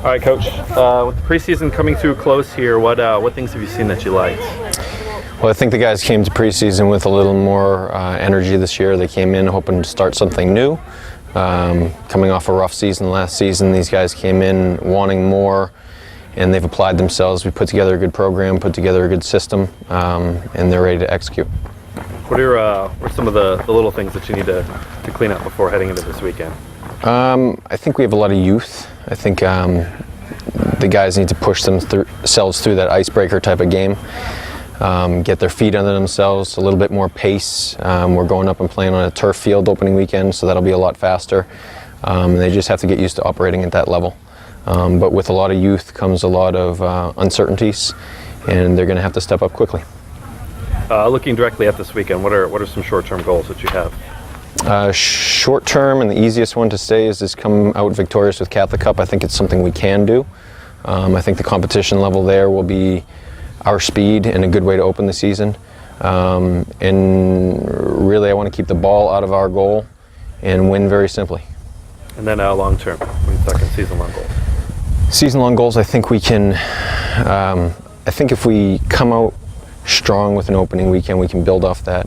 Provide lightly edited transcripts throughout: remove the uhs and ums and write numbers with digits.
All right, Coach. With the preseason coming through close here, what things have you seen that you liked? Well, I think the guys came to preseason with a little more energy this year. They came in hoping to start something new. Coming off a rough season last season, these guys came in wanting more, and they've applied themselves. We put together a good program, put together a good system, and they're ready to execute. What are some of the little things that you need to clean up before heading into this weekend? I think we have a lot of youth. I think the guys need to push themselves through that icebreaker type of game. Get their feet under themselves, a little bit more pace. We're going up and playing on a turf field opening weekend, so that'll be a lot faster. They just have to get used to operating at that level. But with a lot of youth comes a lot of uncertainties, and they're going to have to step up quickly. Looking directly at this weekend, what are some short-term goals that you have? Short term, and the easiest one to say is come out victorious with Catholic Cup. I think it's something we can do. I think the competition level there will be our speed and a good way to open the season. And really, I want to keep the ball out of our goal and win very simply. And then long term, when you're talking season-long goals? Season-long goals, I think we can. I think if we come out strong with an opening weekend, we can build off that.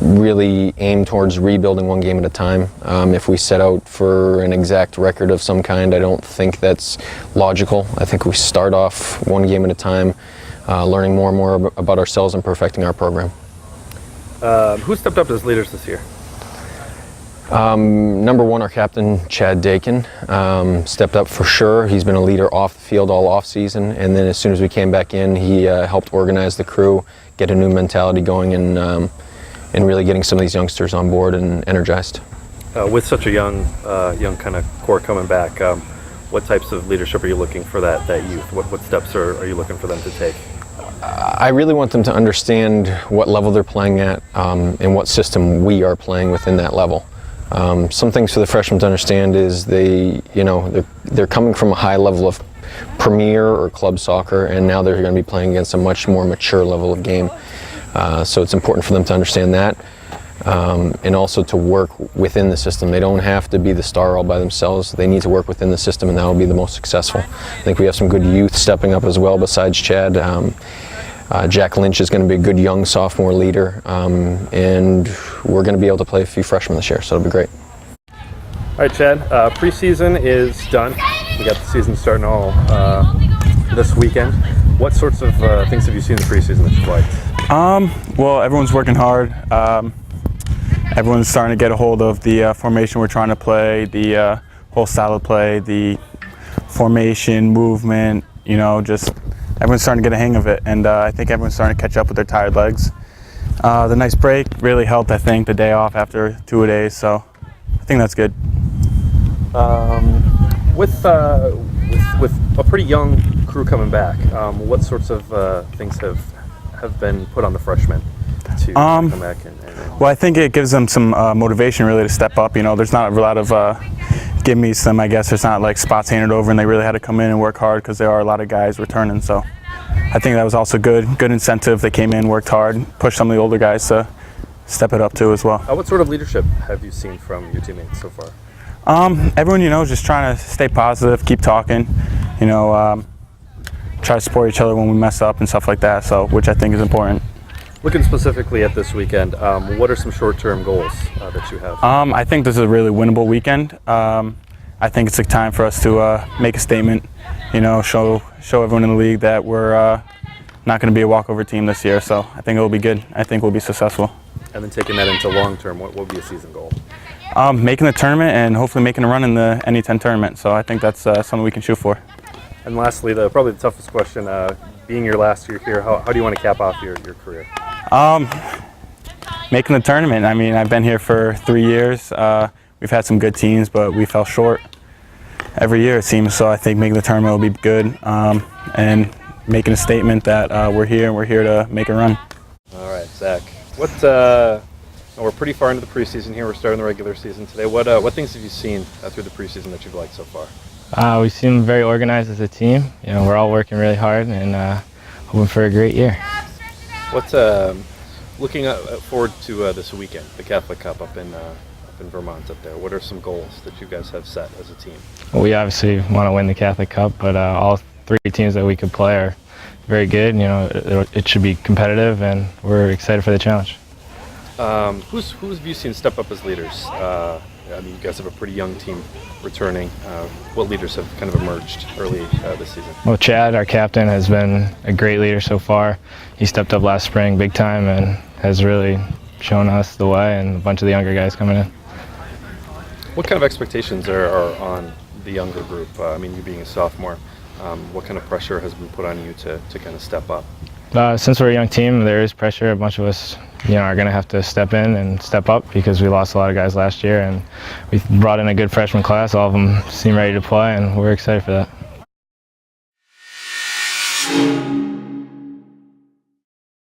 Really aim towards rebuilding one game at a time. If we set out for an exact record of some kind, I don't think that's logical. I think we start off one game at a time, learning more and more about ourselves and perfecting our program. Who stepped up as leaders this year? Number one, our captain, Chad Dakin, stepped up for sure. He's been a leader off the field all off season, and then as soon as we came back in, he helped organize the crew, get a new mentality going, and really getting some of these youngsters on board and energized. With such a young kind of core coming back, what types of leadership are you looking for that youth? What steps are you looking for them to take? I really want them to understand what level they're playing at and what system we are playing within that level. Some things for the freshmen to understand is they're coming from a high level of premier or club soccer, and now they're going to be playing against a much more mature level of game. So it's important for them to understand that, and also to work within the system. They don't have to be the star all by themselves. They need to work within the system, and that will be the most successful. I think we have some good youth stepping up as well besides Chad. Jack Lynch is going to be a good young sophomore leader, and we're going to be able to play a few freshmen this year, so it'll be great. All right, Chad, preseason is done. We got the season starting all this weekend. What sorts of things have you seen in the preseason that you've liked? Well, everyone's working hard. Everyone's starting to get a hold of the formation we're trying to play, the whole style of play, the formation, movement, just everyone's starting to get a hang of it. And I think everyone's starting to catch up with their tired legs. The nice break really helped, I think, the day off after 2 days, so I think that's good. With a pretty young crew coming back, what sorts of things have been put on the freshmen to come back? Well, I think it gives them some motivation really to step up. There's not a lot of give me some, I guess. There's not like spots handed over, and they really had to come in and work hard because there are a lot of guys returning. So I think that was also good incentive. They came in, worked hard, pushed some of the older guys to step it up too as well. What sort of leadership have you seen from your teammates so far? Everyone, just trying to stay positive, keep talking, try to support each other when we mess up and stuff like that, so which I think is important. Looking specifically at this weekend, what are some short-term goals that you have? I think this is a really winnable weekend. I think it's a time for us to make a statement, show everyone in the league that we're not going to be a walkover team this year, so I think it will be good. I think we'll be successful. And then taking that into long-term, what would be a season goal? Making the tournament and hopefully making a run in the NE10 tournament, so I think that's something we can shoot for. And lastly, probably the toughest question, being your last year here, how do you want to cap off your career? Making the tournament. I mean, I've been here for 3 years. We've had some good teams, but we fell short every year, it seems. So I think making the tournament will be good, and making a statement that we're here and we're here to make a run. All right, Zach. We're pretty far into the preseason here. We're starting the regular season today. What things have you seen through the preseason that you've liked so far? We seem very organized as a team. We're all working really hard and hoping for a great year. What's looking forward to this weekend, the Catholic Cup up in in Vermont up there? What are some goals that you guys have set as a team? Well, we obviously want to win the Catholic Cup, but all three teams that we could play are very good. You know, it should be competitive, and we're excited for the challenge. Who have you seen step up as leaders? I mean, you guys have a pretty young team returning. What leaders have kind of emerged early this season? Well, Chad, our captain, has been a great leader so far. He stepped up last spring big time and has really shown us the way, and a bunch of the younger guys coming in. What kind of expectations are on the younger group? I mean, you being a sophomore, what kind of pressure has been put on you to kind of step up? Since we're a young team, there is pressure. A bunch of us, are going to have to step in and step up because we lost a lot of guys last year, and we brought in a good freshman class. All of them seem ready to play, and we're excited for that.